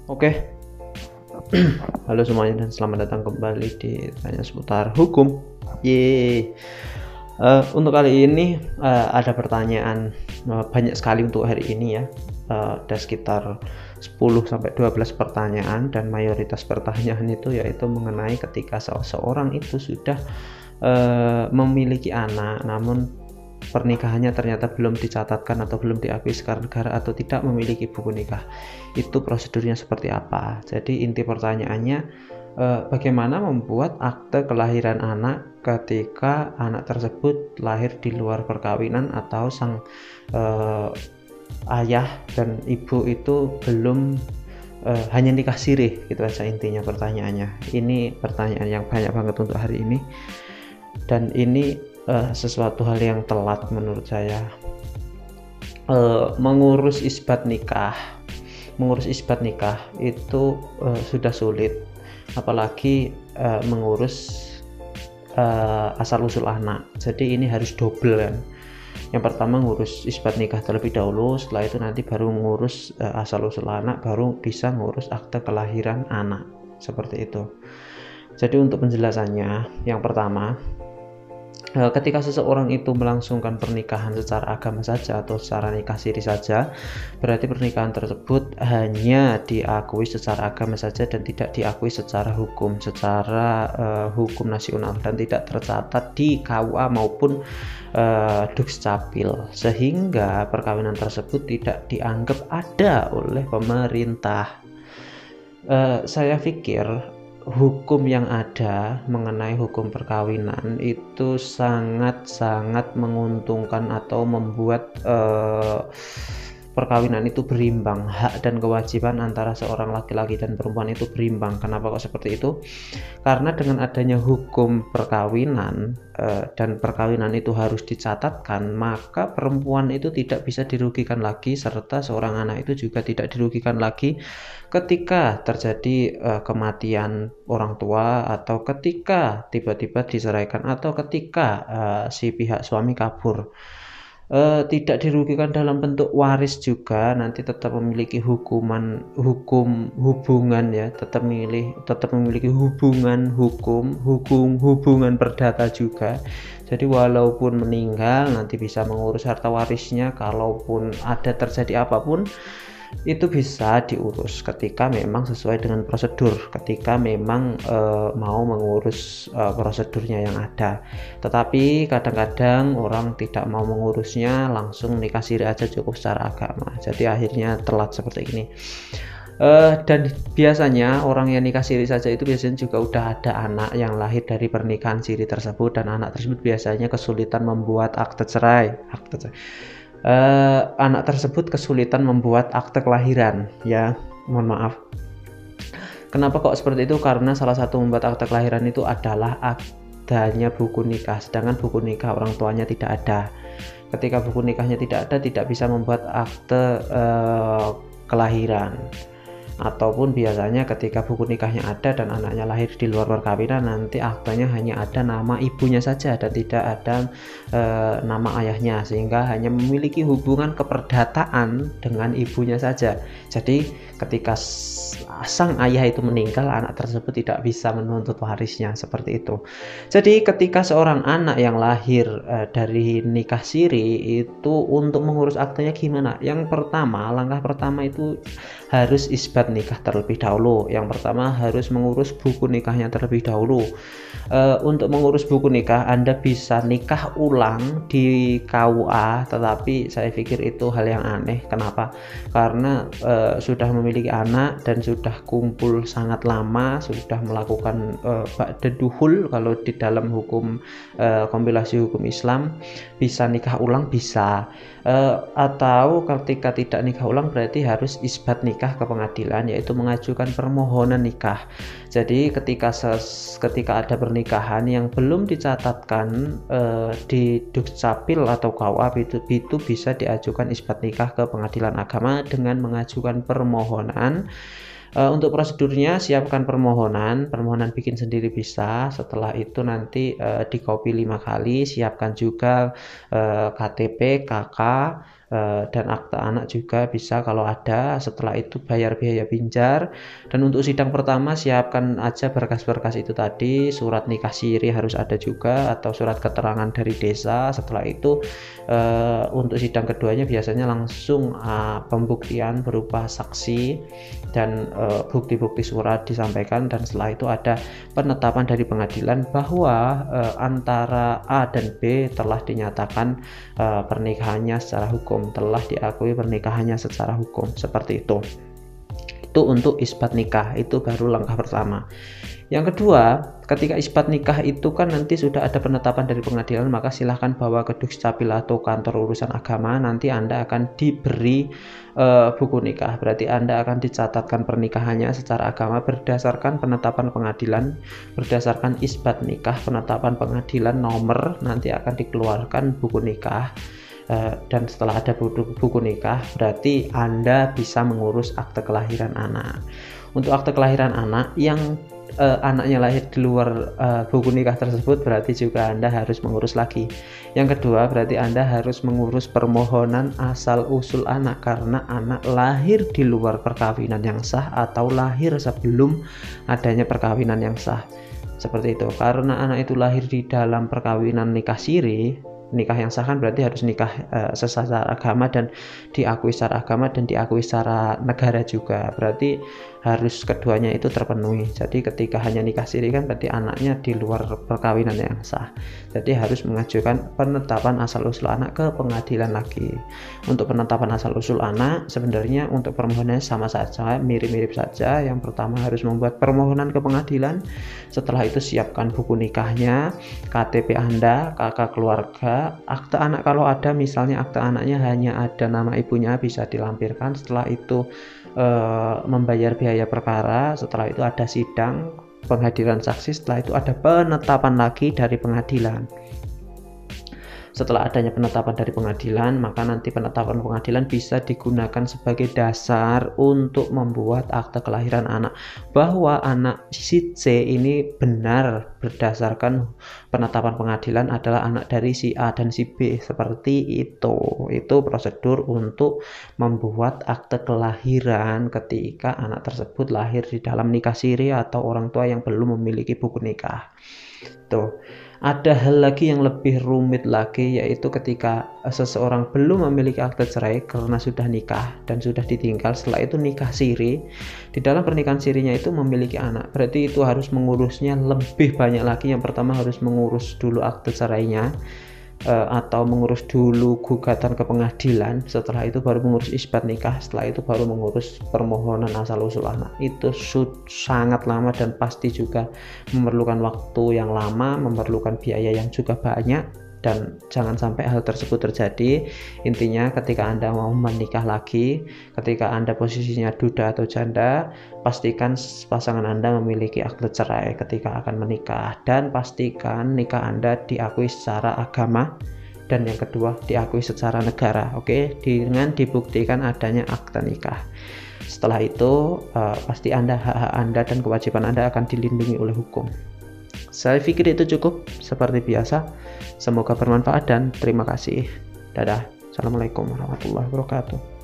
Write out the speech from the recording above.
Oke, halo semuanya dan selamat datang kembali di Tanya Seputar Hukum. Yeay. Untuk kali ini ada pertanyaan banyak sekali untuk hari ini ya. Ada sekitar 10 sampai 12 pertanyaan dan mayoritas pertanyaan itu yaitu mengenai ketika seseorang itu sudah memiliki anak namun pernikahannya ternyata belum dicatatkan atau belum diakui secara negara atau tidak memiliki buku nikah. Itu prosedurnya seperti apa? Jadi inti pertanyaannya bagaimana membuat akte kelahiran anak ketika anak tersebut lahir di luar perkawinan atau sang ayah dan ibu itu belum hanya nikah sirih, gitu aja intinya pertanyaannya. Ini pertanyaan yang banyak banget untuk hari ini dan ini sesuatu hal yang telat menurut saya. Mengurus isbat nikah itu sudah sulit, apalagi mengurus asal usul anak. Jadi ini harus double kan. Yang pertama ngurus isbat nikah terlebih dahulu, setelah itu nanti baru mengurus asal usul anak, baru bisa ngurus akte kelahiran anak, seperti itu. Jadi untuk penjelasannya, yang pertama, ketika seseorang itu melangsungkan pernikahan secara agama saja atau secara nikah siri saja, berarti pernikahan tersebut hanya diakui secara agama saja dan tidak diakui secara hukum nasional dan tidak tercatat di KUA maupun Dukcapil, sehingga perkawinan tersebut tidak dianggap ada oleh pemerintah. Saya pikir hukum yang ada mengenai hukum perkawinan itu sangat-sangat menguntungkan atau membuat perkawinan itu berimbang, hak dan kewajiban antara seorang laki-laki dan perempuan itu berimbang. Kenapa kok seperti itu? Karena dengan adanya hukum perkawinan dan perkawinan itu harus dicatatkan, maka perempuan itu tidak bisa dirugikan lagi, serta seorang anak itu juga tidak dirugikan lagi ketika terjadi kematian orang tua, atau ketika tiba-tiba diceraikan, atau ketika si pihak suami kabur. Tidak dirugikan dalam bentuk waris juga, nanti tetap memiliki hubungan ya, tetap memiliki hubungan perdata juga. Jadi walaupun meninggal nanti bisa mengurus harta warisnya, kalaupun ada terjadi apapun itu bisa diurus ketika memang sesuai dengan prosedur, ketika memang mau mengurus prosedurnya yang ada. Tetapi kadang-kadang orang tidak mau mengurusnya, langsung nikah siri aja cukup secara agama, jadi akhirnya telat seperti ini. Dan biasanya orang yang nikah siri saja itu biasanya juga udah ada anak yang lahir dari pernikahan siri tersebut, dan anak tersebut biasanya kesulitan membuat akte cerai. Anak tersebut kesulitan membuat akte kelahiran ya, mohon maaf. Kenapa kok seperti itu? Karena salah satu membuat akte kelahiran itu adalah adanya buku nikah, sedangkan buku nikah orang tuanya tidak ada. Ketika buku nikahnya tidak ada, tidak bisa membuat akte kelahiran. Ataupun biasanya ketika buku nikahnya ada dan anaknya lahir di luar perkawinan, nanti aktenya hanya ada nama ibunya saja dan tidak ada nama ayahnya, sehingga hanya memiliki hubungan keperdataan dengan ibunya saja. Jadi ketika sang ayah itu meninggal, anak tersebut tidak bisa menuntut warisnya, seperti itu. Jadi ketika seorang anak yang lahir dari nikah siri itu, untuk mengurus aktenya gimana? Yang pertama, langkah pertama itu harus isbat nikah terlebih dahulu. Yang pertama harus mengurus buku nikahnya terlebih dahulu. Untuk mengurus buku nikah, Anda bisa nikah ulang di KUA, tetapi saya pikir itu hal yang aneh. Kenapa? Karena sudah memiliki anak dan sudah kumpul sangat lama, sudah melakukan ba'da duhul kalau di dalam hukum kompilasi hukum Islam. Bisa nikah ulang, bisa. Atau ketika tidak nikah ulang berarti harus isbat nikah ke pengadilan, yaitu mengajukan permohonan nikah. Jadi ketika ada pernikahan yang belum dicatatkan di Dukcapil atau KUA, itu bisa diajukan isbat nikah ke pengadilan agama dengan mengajukan permohonan. Untuk prosedurnya, siapkan permohonan bikin sendiri bisa. Setelah itu nanti di copy 5 kali, siapkan juga KTP, KK, dan akta anak juga bisa kalau ada. Setelah itu bayar biaya pinjar. Dan untuk sidang pertama siapkan aja berkas-berkas itu tadi, surat nikah siri harus ada juga atau surat keterangan dari desa. Setelah itu untuk sidang keduanya biasanya langsung pembuktian berupa saksi dan bukti-bukti surat disampaikan, dan setelah itu ada penetapan dari pengadilan bahwa antara A dan B telah dinyatakan pernikahannya secara hukum, telah diakui pernikahannya secara hukum, seperti itu. Itu untuk isbat nikah, itu baru langkah pertama. Yang kedua, ketika isbat nikah itu kan nanti sudah ada penetapan dari pengadilan, maka silahkan bawa ke Dukcapil atau kantor urusan agama. Nanti Anda akan diberi buku nikah, berarti Anda akan dicatatkan pernikahannya secara agama berdasarkan penetapan pengadilan, berdasarkan isbat nikah, penetapan pengadilan nomor, nanti akan dikeluarkan buku nikah. Dan setelah ada buku nikah, berarti Anda bisa mengurus akte kelahiran anak. Untuk akte kelahiran anak yang anaknya lahir di luar buku nikah tersebut, berarti juga Anda harus mengurus lagi. Yang kedua, berarti Anda harus mengurus permohonan asal usul anak, karena anak lahir di luar perkawinan yang sah atau lahir sebelum adanya perkawinan yang sah, seperti itu. Karena anak itu lahir di dalam perkawinan nikah siri, nikah yang sah kan berarti harus nikah secara agama dan diakui secara agama dan diakui secara negara juga, berarti harus keduanya itu terpenuhi. Jadi ketika hanya nikah siri kan berarti anaknya di luar perkawinan yang sah, jadi harus mengajukan penetapan asal usul anak ke pengadilan lagi. Untuk penetapan asal usul anak sebenarnya untuk permohonannya sama saja, mirip-mirip saja. Yang pertama harus membuat permohonan ke pengadilan, setelah itu siapkan buku nikahnya, KTP Anda, kakak keluarga, akte anak kalau ada, misalnya akte anaknya hanya ada nama ibunya bisa dilampirkan. Setelah itu membayar biaya perkara, setelah itu ada sidang, penghadiran saksi, setelah itu ada penetapan lagi dari pengadilan. Setelah adanya penetapan dari pengadilan, maka nanti penetapan pengadilan bisa digunakan sebagai dasar untuk membuat akte kelahiran anak, bahwa anak si C ini benar berdasarkan penetapan pengadilan adalah anak dari si A dan si B, seperti itu. Itu prosedur untuk membuat akte kelahiran ketika anak tersebut lahir di dalam nikah siri atau orang tua yang belum memiliki buku nikah. Tuh. Ada hal lagi yang lebih rumit lagi, yaitu ketika seseorang belum memiliki akte cerai karena sudah nikah dan sudah ditinggal, setelah itu nikah siri. Di dalam pernikahan sirinya itu memiliki anak, berarti itu harus mengurusnya lebih banyak lagi. Yang pertama harus mengurus dulu akte cerainya, atau mengurus dulu gugatan ke pengadilan, setelah itu baru mengurus isbat nikah, setelah itu baru mengurus permohonan asal usul anak. Itu sangat lama dan pasti juga memerlukan waktu yang lama, memerlukan biaya yang juga banyak, dan jangan sampai hal tersebut terjadi. Intinya ketika Anda mau menikah lagi, ketika Anda posisinya duda atau janda, pastikan pasangan Anda memiliki akte cerai ketika akan menikah, dan pastikan nikah Anda diakui secara agama, dan yang kedua diakui secara negara. Oke, dengan dibuktikan adanya akte nikah. Setelah itu pasti hak-hak Anda dan kewajiban Anda akan dilindungi oleh hukum. Saya pikir itu cukup. Seperti biasa, semoga bermanfaat dan terima kasih. Dadah. Assalamualaikum warahmatullahi wabarakatuh.